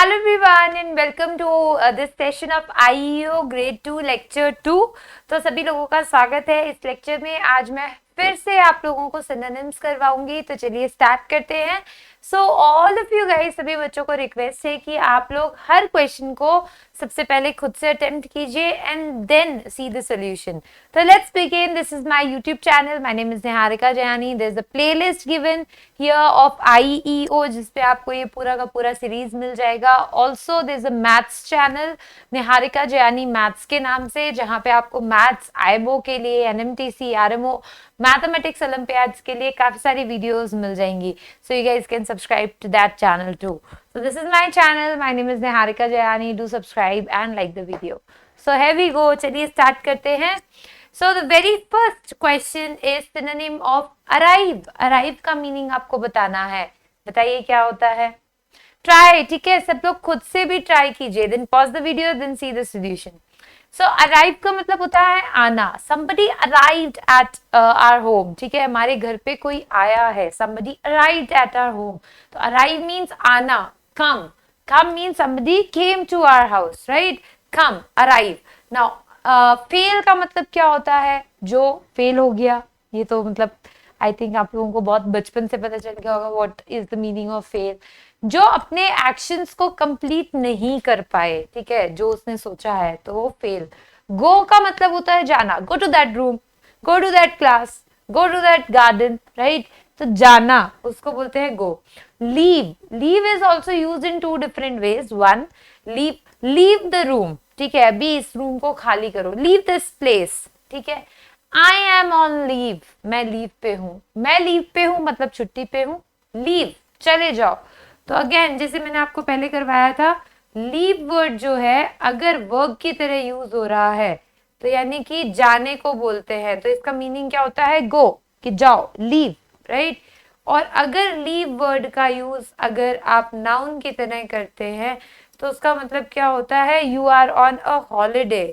Hello everyone and welcome to this session of IEO Grade 2 Lecture 2। तो सभी लोगों का स्वागत है इस लेक्चर में। आज मैं फिर से आप लोगों को सिनोनिम्स करवाऊंगी, तो चलिए स्टार्ट करते हैं। So all of you guys, सभी बच्चों को रिक्वेस्ट है कि आप लोग हर क्वेश्चन को सबसे पहले खुद से अटेम्प्ट कीजिए and then see the solution. तो let's begin. This is my YouTube channel, my name is Niharika Jayani. There is a playlist given here of IEO जिसपे आपको ये पूरा का पूरा सीरीज मिल जाएगा। Also there is a maths channel Niharika Jayani maths के नाम से, जहाँ पे आपको मैथ्स आईबो के लिए, NMTC, RMO, मैथमेटिक्स ओलंपियाड्स के लिए काफी सारी वीडियोस मिल जाएंगी। So you guys can subscribe to that channel too. So this is my channel, my name is Niharika Jayani. Do subscribe and like the video. So here we go, चलिए start करते हैं। So the very first question is synonym of arrive। arrive का meaning आपको बताना है, बताइए क्या होता है। Try, ठीक है, सब लोग खुद से भी try कीजिए, then pause the video, then see the solution। So arrive का मतलब होता है आना। Somebody arrived at our home, ठीक है, हमारे घर पे कोई आया है। Somebody arrived at our home। तो arrive means आना, come। come means somebody came to our house, right? come, arrive। now fail का मतलब क्या होता है? जो fail हो गया। ये तो मतलब आई थिंक आप लोगों को बहुत बचपन से पता चल गया होगा what is the meaning of fail. जो अपने एक्शंस को कंप्लीट नहीं कर पाए, ठीक है, जो उसने सोचा है, तो वो फेल। गो का मतलब होता है जाना, go to that room, go to that class, go to that garden, right? तो जाना उसको बोलते हैं go. Leave, leave is also use in two different ways. One, leave, leave the room, ठीक है, अभी इस रूम को खाली करो, लीव दिस प्लेस, ठीक है। आई एम ऑन लीव, मैं लीव पे हूं, मैं लीव पे हूं मतलब छुट्टी पे हूं। लीव, चले जाओ। तो अगेन जैसे मैंने आपको पहले करवाया था, लीव वर्ड जो है अगर वर्ब की तरह यूज हो रहा है तो यानी कि जाने को बोलते हैं, तो इसका मीनिंग क्या होता है? गो, कि जाओ, लीव, राइट? और अगर लीव वर्ड का यूज अगर आप नाउन की तरह करते हैं तो उसका मतलब क्या होता है? You are on a holiday,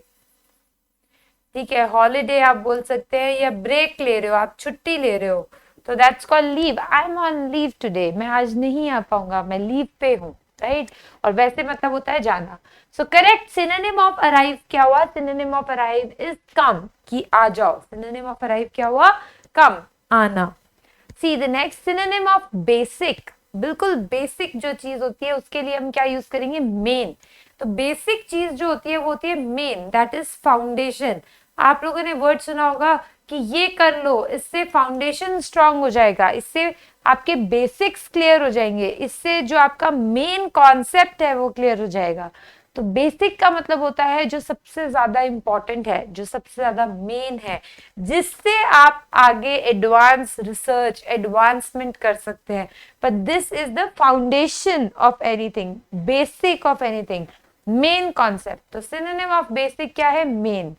ठीक है, हॉलीडे आप बोल सकते हैं, या ब्रेक ले रहे हो, आप छुट्टी ले रहे हो, तो that's called leave. I am on leave today, मैं आज नहीं आ पाऊंगा, मैं लीव पे हूँ, राइट? और वैसे मतलब होता है जाना। So correct synonym of arrive क्या हुआ? Synonym of arrive is come, कि आ जाओ। सिनोनिम ऑफ अराइव क्या हुआ? कम, आना। See the next synonym of basic. बिल्कुल बेसिक जो चीज होती है उसके लिए हम क्या यूज करेंगे? मेन। तो बेसिक चीज जो होती है वो होती है मेन, दैट इज फाउंडेशन। आप लोगों ने वर्ड सुना होगा कि ये कर लो, इससे फाउंडेशन स्ट्रांग हो जाएगा, इससे आपके बेसिक्स क्लियर हो जाएंगे, इससे जो आपका मेन कॉन्सेप्ट है वो क्लियर हो जाएगा। तो बेसिक का मतलब होता है जो सबसे ज्यादा इंपॉर्टेंट है, जो सबसे ज्यादा मेन है, जिससे आप आगे एडवांस रिसर्च, एडवांसमेंट कर सकते हैं। But this is the foundation of anything, basic of anything, main concept. तो सिनोनिम ऑफ बेसिक क्या है? मेन।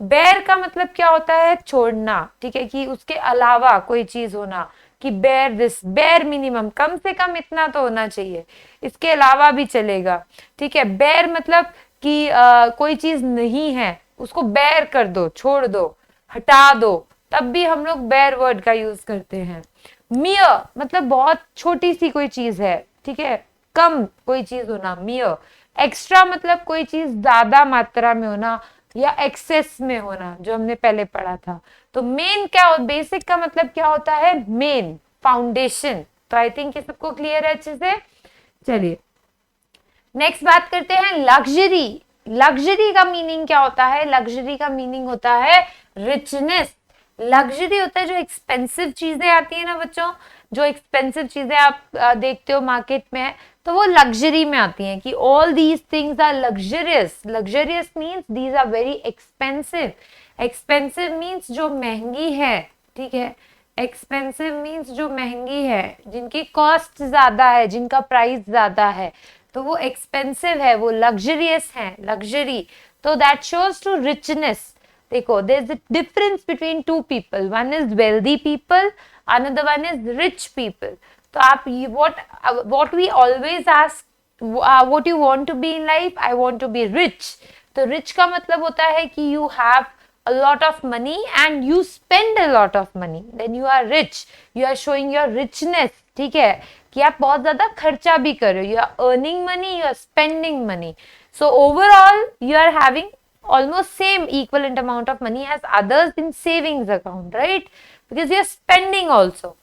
बेयर का मतलब क्या होता है? छोड़ना, ठीक है, कि उसके अलावा कोई चीज होना, कि बेयर दिस, बेयर मिनिमम, कम से कम इतना तो होना चाहिए, इसके अलावा भी चलेगा, ठीक है। बेयर मतलब कि कोई चीज नहीं है उसको बेयर कर दो, छोड़ दो, हटा दो, तब भी हम लोग बेयर वर्ड का यूज करते हैं। मियर मतलब बहुत छोटी सी कोई चीज है, ठीक है, कम कोई चीज होना, मियर। एक्स्ट्रा मतलब कोई चीज ज्यादा मात्रा में होना या एक्सेस में होना, जो हमने पहले पढ़ा था। तो मेन क्या हो, बेसिक का मतलब क्या होता है? Main, foundation. तो आई थिंक ये सबको क्लियर है अच्छे से। चलिए नेक्स्ट बात करते हैं लग्जरी। लग्जरी का मीनिंग क्या होता है? लग्जरी का मीनिंग होता है रिचनेस। लग्जरी होता है जो एक्सपेंसिव चीजें आती है ना बच्चों, जो एक्सपेंसिव चीजें आप देखते हो मार्केट में, तो वो लग्जरी में आती हैं, कि all these things are luxurious. Luxurious means these are very expensive. Expensive means जो महंगी है, ठीक है, एक्सपेंसिव मीन्स जो महंगी है, जिनकी कॉस्ट ज्यादा है, जिनका प्राइस ज्यादा है, तो वो एक्सपेंसिव है, वो लग्जरियस है, लग्जरी। तो दैट शोज टू रिचनेस। देखो, there is a difference between two people, one is wealthy people, another one is rich people. तो आप what we always ask, what you want to be in life? I want to be rich. तो rich का मतलब होता है कि you have a lot of money and you spend a lot of money, then you are rich, you are showing your richness. ठीक है, कि आप बहुत ज्यादा खर्चा भी कर रहे हो, you are earning money, you are spending money. So overall you are having almost same equivalent amount of money as others in savings account, right? Because you are spending also.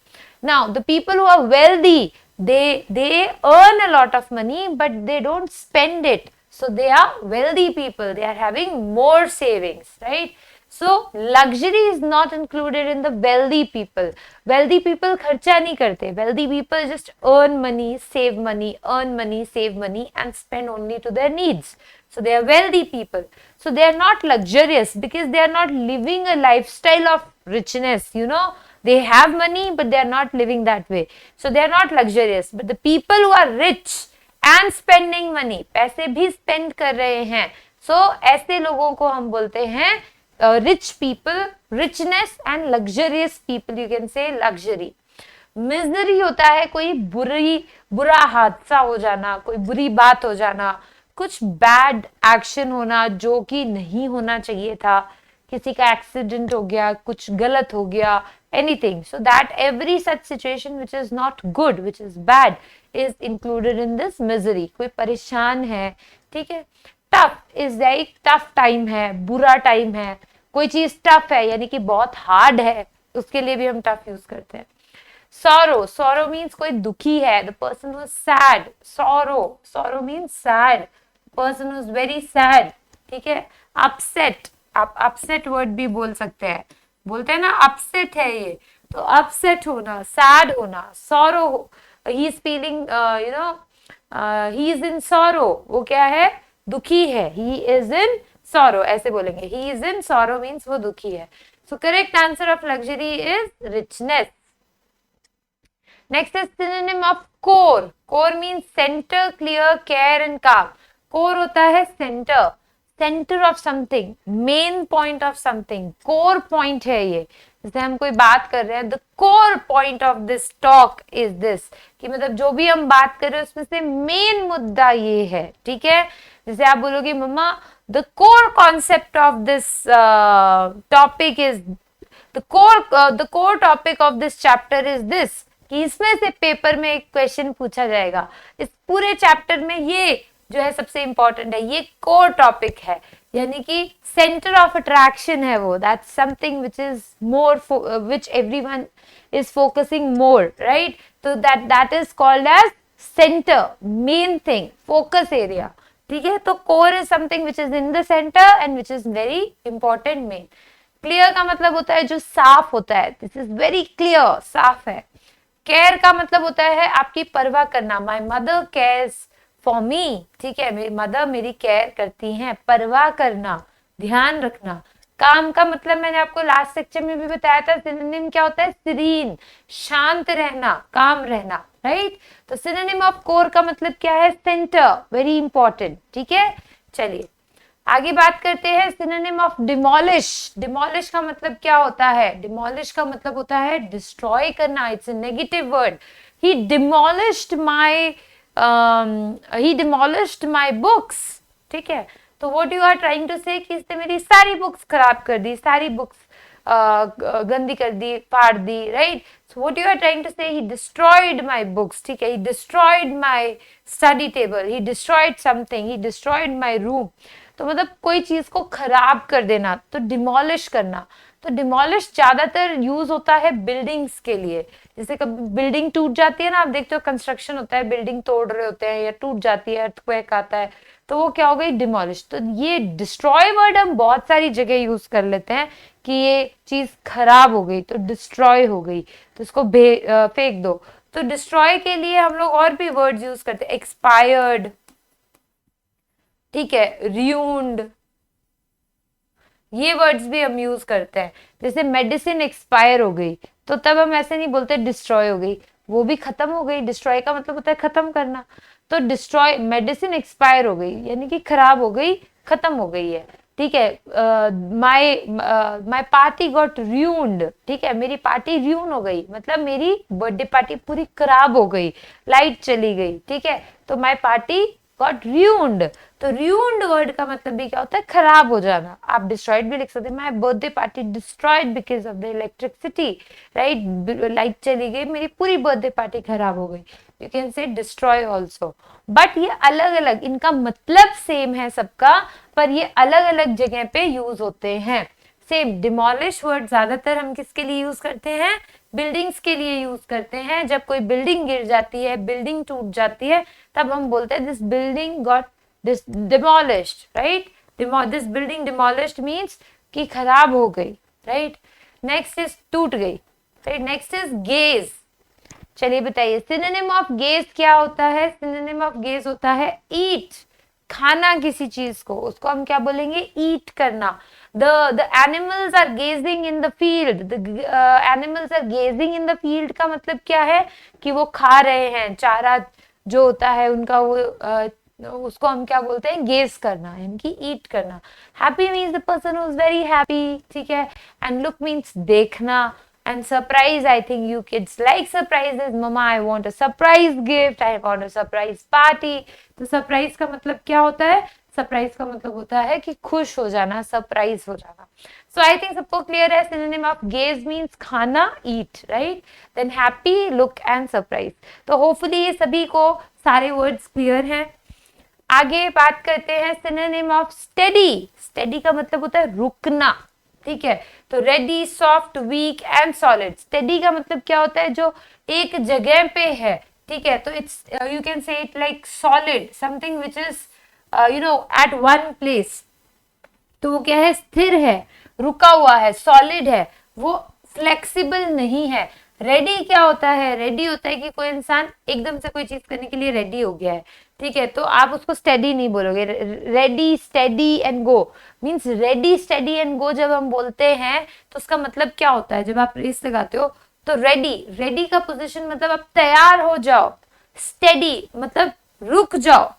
Now the people who are wealthy, they earn a lot of money but they don't spend it, so they are wealthy people, they are having more savings, right? So luxury is not included in the wealthy people. Wealthy people खर्चा नहीं करते. Wealthy people just earn money, save money, earn money, save money and spend only to their needs. So they are wealthy people. So they are not luxurious because they are not living a lifestyle of richness, you know. They have money but they are not living that way. So they are not luxurious. But the people who are rich and spending money, पैसे भी spend कर रहे हैं, so ऐसे लोगों को हम बोलते हैं rich people, richness and luxurious people, you can say luxury. Misery होता है कोई बुरा हादसा हो जाना, कोई बुरी बात हो जाना, कुछ बैड एक्शन होना जो कि नहीं होना चाहिए था, किसी का एक्सीडेंट हो गया, कुछ गलत हो गया, anything. So that every such situation which is not good, which is bad, is included in this misery. कोई परेशान है, ठीक है. Tough is like tough time है, बुरा टाइम है, कोई चीज टफ है यानी कि बहुत हार्ड है, उसके लिए भी हम टफ यूज करते हैं. sorrow मीन्स कोई दुखी है, the person was sad. sorrow means sad, person was very sad, ठीक है. अपसेट, आप अपसेट वर्ड भी बोल सकते हैं, बोलते हैं ना अपसेट है ये, तो अपसेट होना, सैड होना. sorrow, he is feeling, you know, he is in sorrow, वो क्या है, दुखी है. ही इज इन sorrow, ऐसे बोलेंगे, he is in sorrow means वो दुखी है. So correct answer of luxury is richness. Next is synonym of core. Core means center, clear, care and calm. Core होता है center of something, main point of something, core point है ये. जैसे हम कोई बात कर रहे हैं, the core point of this talk is this, कि मतलब जो भी हम बात कर रहे हैं उसमें से मेन मुद्दा ये है, ठीक है. जैसे आप बोलोगे मम्मा the core concept of this topic is the core topic of this chapter is this, कि इसमें से पेपर में एक क्वेश्चन पूछा जाएगा, इस पूरे चैप्टर में ये जो है सबसे इंपॉर्टेंट है, ये कोर टॉपिक है, यानी कि सेंटर ऑफ अट्रैक्शन है वो. That's something which is more, which everyone is focusing more, right. तो that is called as centre, main thing, focus area, ठीक है. तो core is something which is in the centre and which is very important, main. Clear का मतलब होता है जो साफ होता है, दिस इज वेरी क्लियर, साफ है. केयर का मतलब होता है आपकी परवाह करना. My mother cares for me, ठीक है, मेरी मदर मेरी केयर करती हैं. परवाह करना, ध्यान रखना. काम का मतलब मैंने आपको लास्ट सेक्शन में भी बताया था, सिनोनिम क्या होता है, सीरीन, शांत रहना, काम रहना, राइट. तो सिनोनिम ऑफ कोर का मतलब क्या है, सेंटर, वेरी इंपॉर्टेंट, ठीक है. चलिए आगे बात करते हैं. Synonym of demolish. डिमोलिश का मतलब क्या होता है, डिमोलिश का मतलब होता है डिस्ट्रॉय करना. It's a negative word. He demolished my books, ठीक है. तो what you are trying to say, कि इसने मेरी सारी बुक्स खराब कर दी, सारी बुक्स गंदी कर दी, फाड़ दी, right. So what you are trying to say, he destroyed my books, ठीक है. He destroyed my study table, he destroyed something, he destroyed my room. तो मतलब कोई चीज को खराब कर देना, तो डिमोलिश करना. तो डिमोलिश ज्यादातर यूज होता है बिल्डिंग्स के लिए. जैसे कभी बिल्डिंग टूट जाती है ना, आप देखते हो कंस्ट्रक्शन होता है, बिल्डिंग तोड़ रहे होते हैं या टूट जाती है, अर्थक्वेक आता है, तो वो क्या हो गई, डिमोलिश. तो ये डिस्ट्रॉय वर्ड हम बहुत सारी जगह यूज कर लेते हैं कि ये चीज खराब हो गई, तो डिस्ट्रॉय हो गई, तो इसको फेंक दो. तो डिस्ट्रॉय के लिए हम लोग और भी वर्ड्स यूज करते हैं, एक्सपायर्ड, ठीक है, ruined, ये वर्ड्स भी हम यूज करते हैं. जैसे मेडिसिन एक्सपायर हो गई, तो तब हम ऐसे नहीं बोलते डिस्ट्रॉय हो गई, वो भी खत्म हो गई. डिस्ट्रॉय का मतलब होता है खत्म करना. तो डिस्ट्रॉय, मेडिसिन एक्सपायर हो गई यानी कि खराब हो गई, खत्म हो गई है, ठीक है. माई पार्टी गॉट ruined, ठीक है, मेरी पार्टी ruin हो गई, मतलब मेरी बर्थडे पार्टी पूरी खराब हो गई, लाइट चली गई, ठीक है. तो माई पार्टी गॉट ruined। तो ruined वर्ड का मतलब भी क्या होता है, खराब हो जाना। आप डिस्ट्रॉयड भी लिख सकते हैं, my birthday party destroyed because of the electricity, right, light चली गई, मेरी पूरी बर्थडे पार्टी खराब हो गई। यू कैन से डिस्ट्रॉय ऑल्सो। बट ये अलग अलग, इनका मतलब सेम है सबका, पर ये अलग अलग जगह पे यूज होते हैं। सेम डिमोलिश वर्ड ज्यादातर हम किसके लिए यूज करते हैं, बिल्डिंग्स के लिए यूज करते हैं। जब कोई बिल्डिंग गिर जाती है, बिल्डिंग टूट जाती है, तब हम बोलते हैं this building got demolished, right? This building demolished means कि खराब हो गई, right? Next is टूट गई, right? Next is gaze। चलिए बताइए synonym of gaze क्या होता है। synonym of gaze होता है eat, खाना किसी चीज को, उसको हम क्या बोलेंगे, eat करना। The animals are gazing in the field। The animals are gazing in the field का मतलब क्या है कि वो खा रहे हैं, चारा जो होता है उनका, वो उसको हम क्या बोलते हैं, गेज करना, यानी कि ईट करना। Happy means the person who is very happy, ठीक है। एंड लुक मीन्स देखना। And surprise, I think you kids like surprises. Mama I want a surprise gift, I want a surprise party. तो surprise का मतलब क्या होता है, surprise का मतलब होता है कि खुश हो जाना, सरप्राइज हो जाना। सो आई थिंक सबको क्लियर है। सिनोनिम ऑफ गेज मीन्स खाना, eat, right. Then happy, look and surprise. तो होपफुली ये सभी को सारे वर्ड्स क्लियर हैं। आगे बात करते हैं सिनोनिम ऑफ स्टेडी। स्टेडी का मतलब होता है रुकना, ठीक है। तो ready, soft, weak and solid. Steady का मतलब क्या होता है, जो एक जगह पे है, ठीक है। तो it's, you can say it like solid, something which is at one place. तो वो क्या है, स्थिर है, रुका हुआ है, सॉलिड है, वो फ्लेक्सिबल नहीं है। रेडी क्या होता है, रेडी होता है कि कोई इंसान एकदम से कोई चीज करने के लिए रेडी हो गया है, ठीक है। तो आप उसको स्टेडी नहीं बोलोगे। Ready, steady and go means, ready, steady and go जब हम बोलते हैं तो उसका मतलब क्या होता है, जब आप रेस लगाते हो तो रेडी, रेडी का पोजीशन मतलब आप तैयार हो जाओ। स्टेडी मतलब रुक जाओ,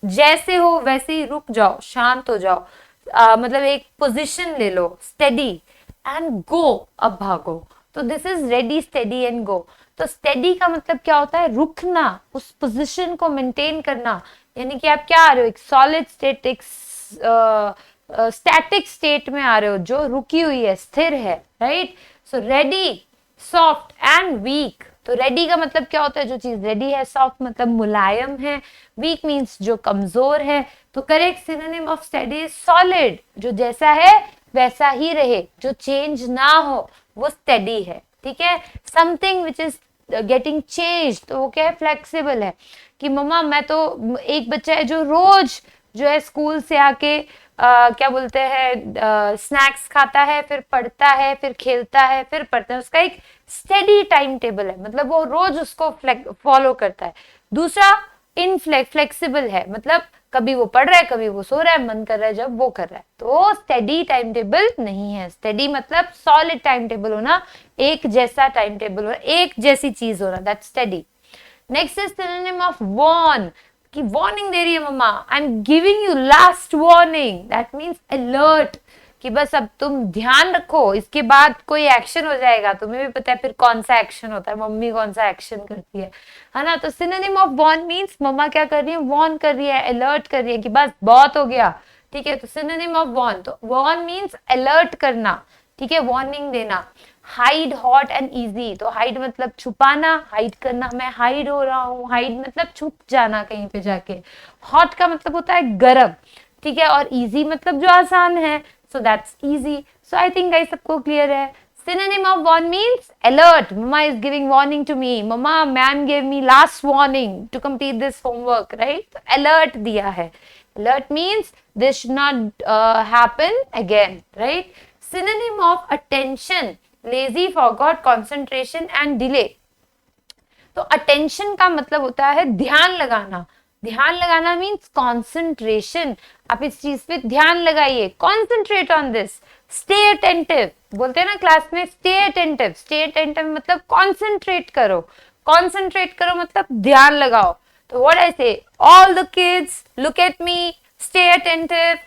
जैसे हो वैसे ही रुक जाओ, शांत हो जाओ, मतलब एक पोजीशन ले लो, स्टेडी। एंड गो, अब भागो। तो this is ready, steady and go. तो स्टेडी का मतलब क्या होता है, रुकना, उस पोजीशन को मेंटेन करना, यानी कि आप क्या आ रहे हो, एक सॉलिड स्टेट, एक स्टैटिक स्टेट में आ रहे हो, जो रुकी हुई है, स्थिर है, right. So ready, soft and weak. तो रेडी का मतलब क्या होता है, जो चीज रेडी है। सॉफ्ट मतलब मुलायम है। वीक मीन्स जो कमजोर है। तो correct synonym of steady is solid, जो जैसा है वैसा ही रहे, जो चेंज ना हो, वो स्टेडी है, ठीक है। Something which is getting change, तो वो क्या है, फ्लेक्सिबल है। कि मम्मा मैं तो, एक बच्चा है जो रोज जो है स्कूल से आके क्या बोलते हैं, स्नैक्स खाता है, फिर पढ़ता है, फिर खेलता है, फिर पढ़ता है, उसका एक स्टेडी टाइम टेबल है, मतलब वो रोज उसको फॉलो करता है। दूसरा फ्लेक्सिबल है, मतलब कभी वो पढ़ रहा है, कभी वो सो रहा है, मन कर रहा है जब वो कर रहा है। तो स्टेडी टाइम टेबल नहीं है। स्टेडी मतलब सॉलिड टाइम टेबल होना, एक जैसा टाइम टेबल होना, एक जैसी चीज होना, that's steady. Next is synonym of warn, कि वार्निंग दे रही है मम्मा, I am giving you last warning, that means alert, कि बस अब तुम ध्यान रखो, इसके बाद कोई एक्शन हो जाएगा। तुम्हें भी पता है फिर कौन सा एक्शन होता है, मम्मी कौन सा एक्शन करती है ना। तो सिनोनिम ऑफ वार्न मीन्स मम्मा क्या कर रही है, वार्न कर रही है, अलर्ट कर रही है कि बस बहुत हो गया, ठीक है। तो सिनोनिम ऑफ वार्न, तो वार्न मीन्स अलर्ट करना, ठीक है, वार्निंग देना। Hide, hot and easy. तो हाइड मतलब छुपाना, हाइड करना, मैं हाइड हो रहा हूँ, हाइड मतलब छुप जाना कहीं पे जाके। हॉट का मतलब होता है गर्म, ठीक है, और इजी मतलब जो आसान है, so that's easy. So I think guys सबको क्लियर है। Synonym of warn means alert. Mama is giving warning to me. Mama, ma'am gave me last warning to complete this homework, right? So, alert दिया है. Alert means this should not happen again, right? Synonym of attention, lazy, forgot, concentration and delay. तो attention का मतलब होता है ध्यान लगाना। ध्यान लगाना मीन्स कॉन्सेंट्रेशन। आप इस चीज पे ध्यान लगाइए, concentrate on this, stay attentive. बोलते हैं ना क्लास में, स्टे अटेंटिव। स्टे अटेंटिव मतलब कॉन्सेंट्रेट करो, कॉन्सेंट्रेट करो मतलब ध्यान लगाओ। तो what I say, all the kids look at me, stay attentive,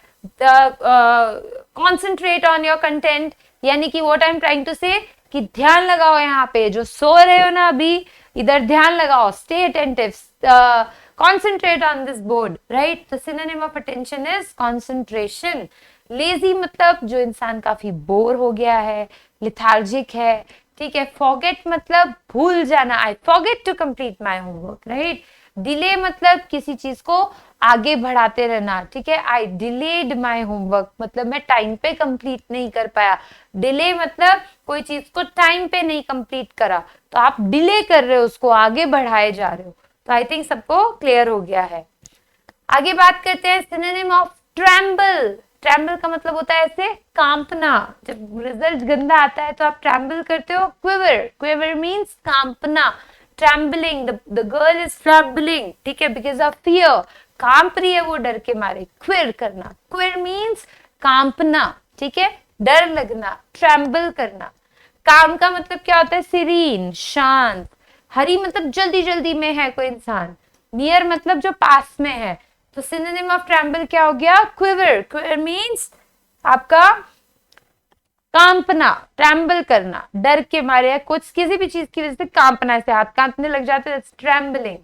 concentrate on your content. यानी कि what I am trying to say, कि ध्यान लगाओ, यहाँ पे जो सो रहे हो ना अभी, इधर ध्यान लगाओ, stay attentive, concentrate on this board, right? The synonym of attention is concentration. Lazy मतलब जो इंसान काफी बोर हो गया है, lethargic है, ठीक है. Forget मतलब भूल जाना, I forget to complete my homework, right? Delay मतलब किसी चीज को आगे बढ़ाते रहना, ठीक है. I delayed my homework मतलब मैं टाइम पे कंप्लीट नहीं कर पाया. डिले मतलब कोई चीज को टाइम पे नहीं कंप्लीट करा, तो आप डिले कर रहे हो, उसको आगे बढ़ाए जा रहे हो. तो आई थिंक सबको क्लियर हो गया है. आगे बात करते हैं सिनोनिम ऑफ ट्रेम्बल. ट्रेम्बल का मतलब होता है ऐसे कांपना. जब रिजल्ट गंदा आता है तो आप ट्रेम्बल करते हो. क्विवर, क्विवर मींस कांपना. Trembling, the girl is trembling, ठीक है, बिकॉज ऑफ फियर. कांप रही है वो डर के मारे. क्विर करना, क्विर मींस कांपना, ठीक है, डर लगना, ट्रेम्बल करना. काम का मतलब क्या होता है? सीरीन, शांत. हरी मतलब जल्दी जल्दी में है कोई इंसान. नियर मतलब जो पास में है. तो सिनोनिम ऑफ ट्रेम्बल क्या हो गया? क्विवर. क्विवर मींस आपका कांपना, ट्रेम्बल करना, डर के मारे, कुछ किसी भी चीज की वजह से कांपना, से हाथ कांपने लग जाते हैं, trembling.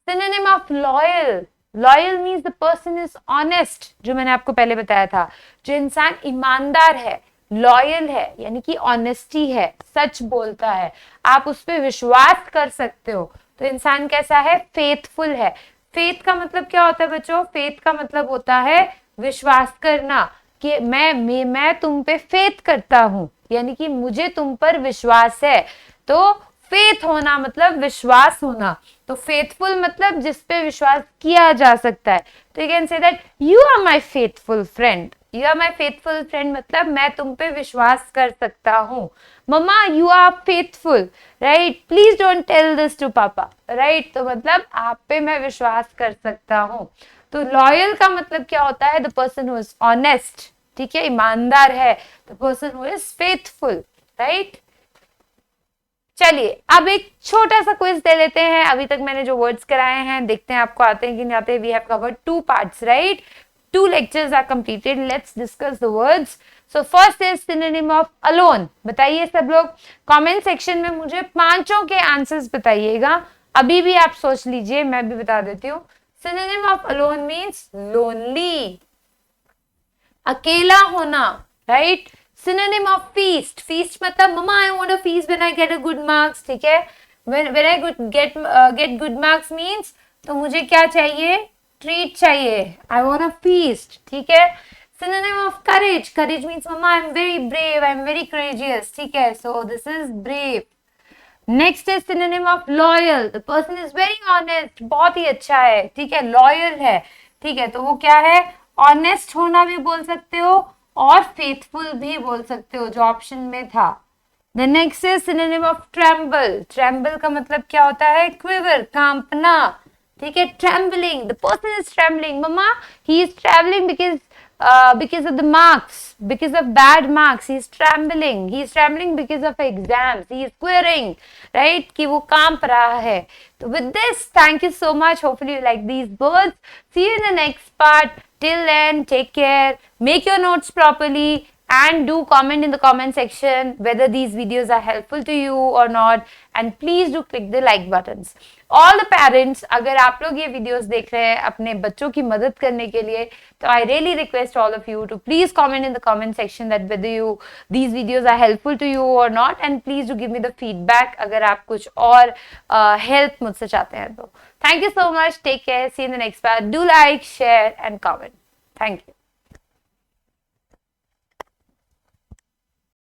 Synonym of loyal. Loyal means the person is honest, जो मैंने आपको पहले बताया था. जो इंसान ईमानदार है, लॉयल है, यानी कि ऑनेस्टी है, सच बोलता है, आप उस पर विश्वास कर सकते हो, तो इंसान कैसा है? फेथफुल है. फेथ का मतलब क्या होता है बच्चों? फेथ का मतलब होता है विश्वास करना, कि मैं तुम पे फेथ करता हूं, यानी कि मुझे तुम पर विश्वास है. तो फेथ होना मतलब विश्वास होना. तो फेथफुल मतलब जिस पे विश्वास किया जा सकता है. तो you can say that you are my faithful friend. You are my faithful friend मतलब मैं तुम पे विश्वास कर सकता हूँ. मम्मा you are faithful, right, please don't tell this to papa, right. तो मतलब आप पे मैं विश्वास कर सकता हूँ. तो लॉयल का मतलब क्या होता है? The person who is honest, ठीक है, ईमानदार है. The person who is faithful, right. चलिए अब एक छोटा सा क्विज दे लेते हैं. अभी तक मैंने जो वर्ड्स कराए हैं, देखते हैं आपको आते हैं कि नहीं आते. We have covered 2 parts, right. 2 lectures are completed. Let's discuss the words. So first is synonym of alone. बताइए सब लोग कमेंट सेक्शन में मुझे पांचों के आंसर्स बताइएगा. अभी भी आप सोच लीजिए, मैं भी बता देती हूँ. Synonym of alone means lonely, अकेला होना, right? Synonym of feast. Feast मतलब mama I want a feast when I get a good marks, ठीक है. When I get good marks means तो मुझे क्या चाहिए? ट्रीट चाहिए. I want a feast, ठीक है. Synonym of courage. Courage means mama I'm very brave, I'm very courageous, ठीक है. So this is brave. Next is synonym of loyal. The person is very honest, बहुत ही अच्छा है, ठीक है, loyal है, ठीक है. तो वो क्या है? Honest होना भी बोल सकते हो और faithful भी बोल सकते हो, जो ऑप्शन में था. The next is synonym of tremble. Tremble का मतलब क्या होता है? Quiver, कांपना, ठीक है. Trembling, the person is trembling. Mama, he is trembling because of the marks, because of bad marks. He is trembling. He is trembling because of exams. He is querying, right? कि वो कांप रहा है. So with this, thank you so much. Hopefully you like these words. See you in the next part. Till then, take care. Make your notes properly. And do comment in the comment section whether these videos are helpful to you or not. And please do click the like buttons. All the parents, अगर आप लोग ये videos देख रहे हैं अपने बच्चों की मदद करने के लिए, तो I really request all of you to please comment in the comment section that whether these videos are helpful to you or not. And please do give me the feedback अगर आप कुछ और help मुझसे चाहते हैं तो. Thank you so much. Take care. See you in the next part. Do like, share and comment. Thank you.